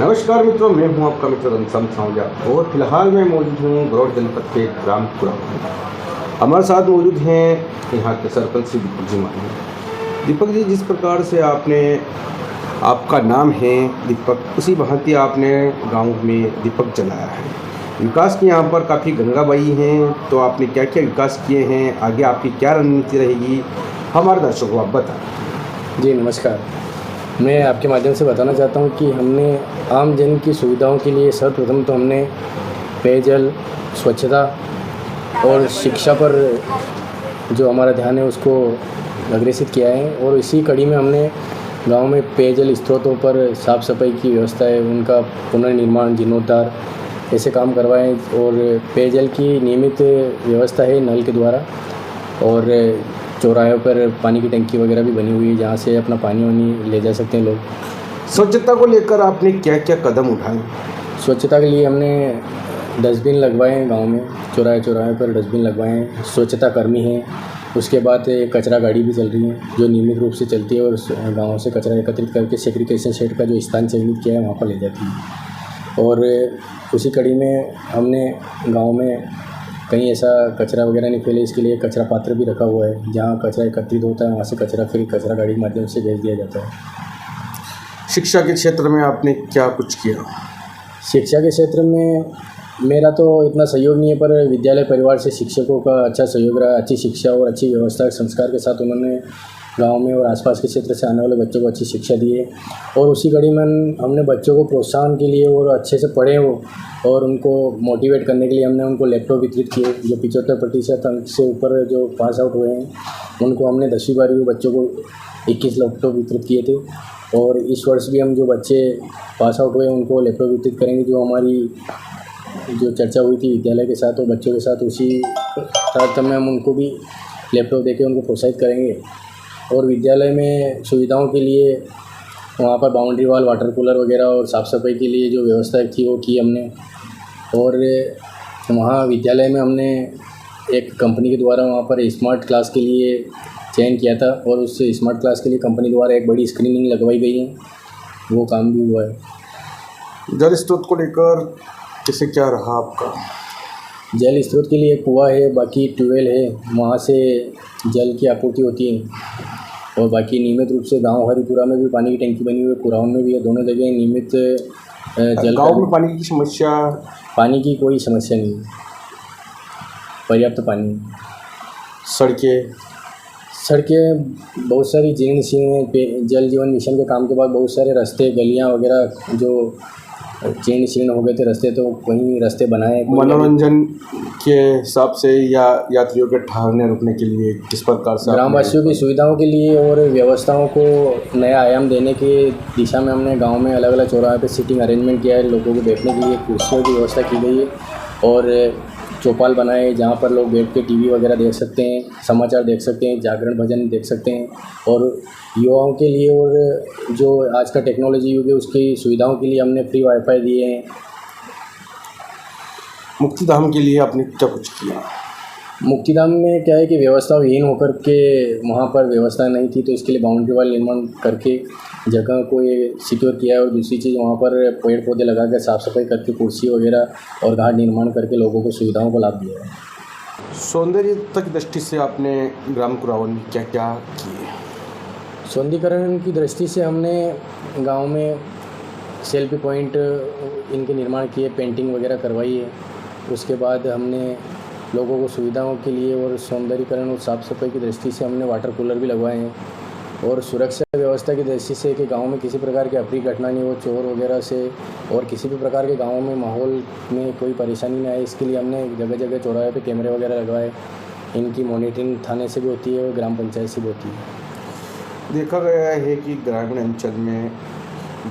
नमस्कार मित्रों, मैं हूं आपका मित्र रंसम सावजा और फिलहाल मैं मौजूद हूं गौड़ जनपद के ग्राम कुरावन। हमारे साथ मौजूद हैं यहाँ के सरपंच श्री दीपक जी मानी। दीपक जी, जिस प्रकार से आपका नाम है दीपक, उसी भांति आपने गांव में दीपक जलाया है। विकास की यहाँ पर काफ़ी गंगा बही हैं, तो आपने क्या क्या विकास किए हैं, आगे आपकी क्या रणनीति रहेगी, हमारे दर्शकों को आप बताएं। जी नमस्कार। मैं आपके माध्यम से बताना चाहता हूं कि हमने आम जन की सुविधाओं के लिए सर्वप्रथम तो हमने पेयजल, स्वच्छता और शिक्षा पर जो हमारा ध्यान है उसको अग्रेसित किया है। और इसी कड़ी में हमने गांव में पेयजल स्रोतों पर साफ़ सफाई की व्यवस्था है, उनका पुनर्निर्माण, जीर्णोद्धार ऐसे काम करवाएं। और पेयजल की नियमित व्यवस्था है नल के द्वारा, और चौराहों पर पानी की टंकी वगैरह भी बनी हुई है जहाँ से अपना पानी वानी ले जा सकते हैं लोग। स्वच्छता को लेकर आपने क्या क्या कदम उठाए? स्वच्छता के लिए हमने डस्टबिन लगवाए हैं गांव में, चौराहे पर डस्टबिन लगवाए हैं, स्वच्छता कर्मी हैं। उसके बाद कचरा गाड़ी भी चल रही है जो नियमित रूप से चलती है और गाँव से कचरा एकत्रित करके सेग्रीगेशन शेड का जो स्थान चिन्हित किया है वहाँ पर ले जाती है। और उसी कड़ी में हमने गाँव में कहीं ऐसा कचरा वगैरह नहीं फैले, इसके लिए कचरा पात्र भी रखा हुआ है। जहाँ कचरा एकत्रित होता है वहाँ से कचरा फिर कचरा गाड़ी के माध्यम से भेज दिया जाता है। शिक्षा के क्षेत्र में आपने क्या कुछ किया? शिक्षा के क्षेत्र में मेरा तो इतना सहयोग नहीं है, पर विद्यालय परिवार से शिक्षकों का अच्छा सहयोग रहा। अच्छी शिक्षा और अच्छी व्यवस्था संस्कार के साथ उन्होंने गांव में और आसपास के क्षेत्र से आने वाले बच्चों को अच्छी शिक्षा दी है। और उसी कड़ी में हमने बच्चों को प्रोत्साहन के लिए और अच्छे से पढ़ें वो, और उनको मोटिवेट करने के लिए हमने उनको लैपटॉप वितरित किए। जो 75% अंक से ऊपर जो पास आउट हुए हैं उनको हमने 10वीं 12वीं बच्चों को 21 लैपटॉप वितरित किए थे। और इस वर्ष भी हम जो बच्चे पास आउट हुए उनको लैपटॉप वितरित करेंगे। जो हमारी जो चर्चा हुई थी विद्यालय के साथ और बच्चों के साथ, उसी तारतम्य में हम उनको भी लैपटॉप देके उनको प्रोत्साहित करेंगे। और विद्यालय में सुविधाओं के लिए वहाँ पर बाउंड्री वॉल, वाटर कूलर वगैरह और साफ़ सफाई के लिए जो व्यवस्था थी वो की हमने। और वहाँ विद्यालय में हमने एक कंपनी के द्वारा वहाँ पर स्मार्ट क्लास के लिए चयन किया था, और उस स्मार्ट क्लास के लिए कंपनी द्वारा एक बड़ी स्क्रीनिंग लगवाई गई है, वो काम भी हुआ है। जल स्रोत को लेकर कैसे क्या रहा आपका? जल स्रोत के लिए कुआं है, बाकी ट्यूबवेल है, वहाँ से जल की आपूर्ति होती है। और बाकी नियमित रूप से गांव हरिपुरा में भी पानी की टंकी बनी हुई है, कुरावन में भी है, दोनों जगह नियमित जल। गांव में पानी की समस्या? पानी की कोई समस्या नहीं है, पर्याप्त पानी। सड़कें बहुत सारी जीर्ण शीर्ण हैं। जल जीवन मिशन के काम के बाद बहुत सारे रास्ते, गलियां वगैरह जो जीर्ण शीर्ण हो गए थे रास्ते, तो वहीं रास्ते बनाए। मनोरंजन के हिसाब से या यात्रियों के ठहरने रुकने के लिए किस प्रकार से ग्रामवासियों की सुविधाओं के लिए और व्यवस्थाओं को नया आयाम देने की दिशा में हमने गांव में अलग अलग चौराहे पे सीटिंग अरेंजमेंट किया है। लोगों को बैठने के लिए कुर्सियों की व्यवस्था की गई है, और चौपाल बनाए जहाँ पर लोग बैठ के टीवी वगैरह देख सकते हैं, समाचार देख सकते हैं, जागरण भजन देख सकते हैं। और युवाओं के लिए और जो आज का टेक्नोलॉजी युग है उसकी सुविधाओं के लिए हमने फ्री वाईफाई दिए हैं। मुक्तिधाम के लिए आपने क्या कुछ किया? मुक्तिधाम में क्या है कि व्यवस्था विहीन होकर के वहाँ पर व्यवस्था नहीं थी, तो इसके लिए बाउंड्री वाल निर्माण करके जगह को ये सिक्योर किया है। और दूसरी चीज़ वहाँ पर पेड़ पौधे लगा कर साफ़ सफाई करके कुर्सी वगैरह और घाट निर्माण करके लोगों को सुविधाओं को लाभ दिया है। सौंदर्यता की दृष्टि से आपने ग्राम कुरावन में क्या क्या किए? सौंदर्यीकरण की दृष्टि से हमने गाँव में सेल्फी पॉइंट इनके निर्माण किए, पेंटिंग वगैरह करवाई है। उसके बाद हमने लोगों को सुविधाओं के लिए और सौंदर्यीकरण और साफ़ सफाई की दृष्टि से हमने वाटर कूलर भी लगवाए हैं। और सुरक्षा व्यवस्था की दृष्टि से कि गांव में किसी प्रकार की अप्रिय घटना नहीं हो, चोर वगैरह से और किसी भी प्रकार के गांव में माहौल में कोई परेशानी नहीं आए, इसके लिए हमने जगह जगह चौराहे पे कैमरे वगैरह लगवाए। इनकी मॉनिटरिंग थाने से भी होती है और ग्राम पंचायत से भी होती है। देखा गया है कि ग्रामीण अंचल में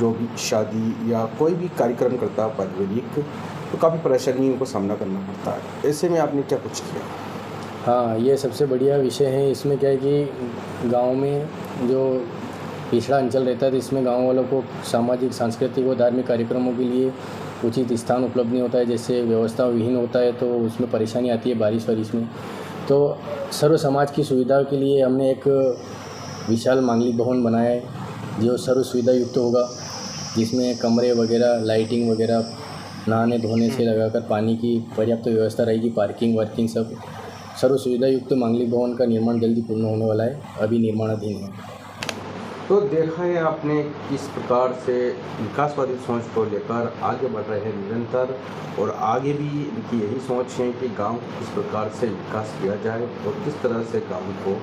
जो भी शादी या कोई भी कार्यक्रम करता है पारिवारिक, तो काफ़ी परेशानियों का सामना करना पड़ता है। ऐसे में आपने क्या कुछ किया? हाँ, ये सबसे बढ़िया विषय है। इसमें क्या है कि गांव में जो पिछड़ा अंचल रहता है, तो इसमें गांव वालों को सामाजिक, सांस्कृतिक और धार्मिक कार्यक्रमों के लिए उचित स्थान उपलब्ध नहीं होता है। जैसे व्यवस्था विहीन होता है तो उसमें परेशानी आती है बारिश वारिश में। तो सर्व समाज की सुविधा के लिए हमने एक विशाल मांगलिक भवन बनाया है जो सर्व सुविधा युक्त होगा। जिसमें कमरे वगैरह, लाइटिंग वगैरह, नहाने धोने से लगाकर पानी की पर्याप्त व्यवस्था रहेगी, पार्किंग वार्किंग सब सर्व सुविधा युक्त मांगलिक भवन का निर्माण जल्दी पूर्ण होने वाला है, अभी निर्माणाधीन है। तो देखा है आपने किस प्रकार से विकासवादी सोच को लेकर आगे बढ़ रहे हैं निरंतर, और आगे भी इनकी यही सोच है कि गांव को किस प्रकार से विकास किया जाए और किस तरह से गांव को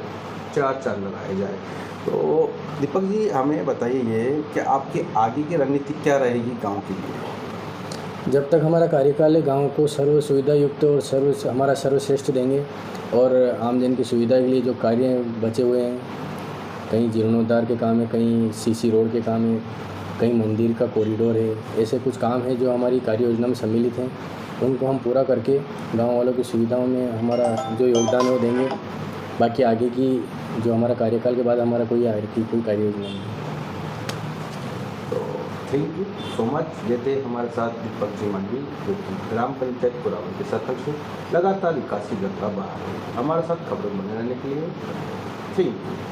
चार चांद लगाए जाए। तो दीपक जी हमें बताइए ये कि आपकी आगे की रणनीति क्या रहेगी गांव के लिए? जब तक हमारा कार्यकाल है, गाँव को सर्व सुविधा युक्त और हमारा सर्वश्रेष्ठ देंगे, और आमजन की सुविधा के लिए जो कार्य बचे हुए हैं, कहीं जीर्णोद्धार के काम है, कहीं सीसी रोड के काम है, कहीं मंदिर का कॉरिडोर है, ऐसे कुछ काम है जो हमारी कार्य योजना में सम्मिलित हैं, उनको हम पूरा करके गांव वालों की सुविधाओं में हमारा जो योगदान है वो देंगे। बाकी आगे की जो हमारा कार्यकाल के बाद हमारा कोई कार्य योजना नहीं है। तो थैंक यू सो मच। देते हमारे साथ दीपक जी मंडी जो कि ग्राम पंचायत कुरावन के सरपंच हैं, लगातार विकास की गति बढ़ा रहे हैं। हमारे साथ खबरों बने रहने के लिए थैंक यू।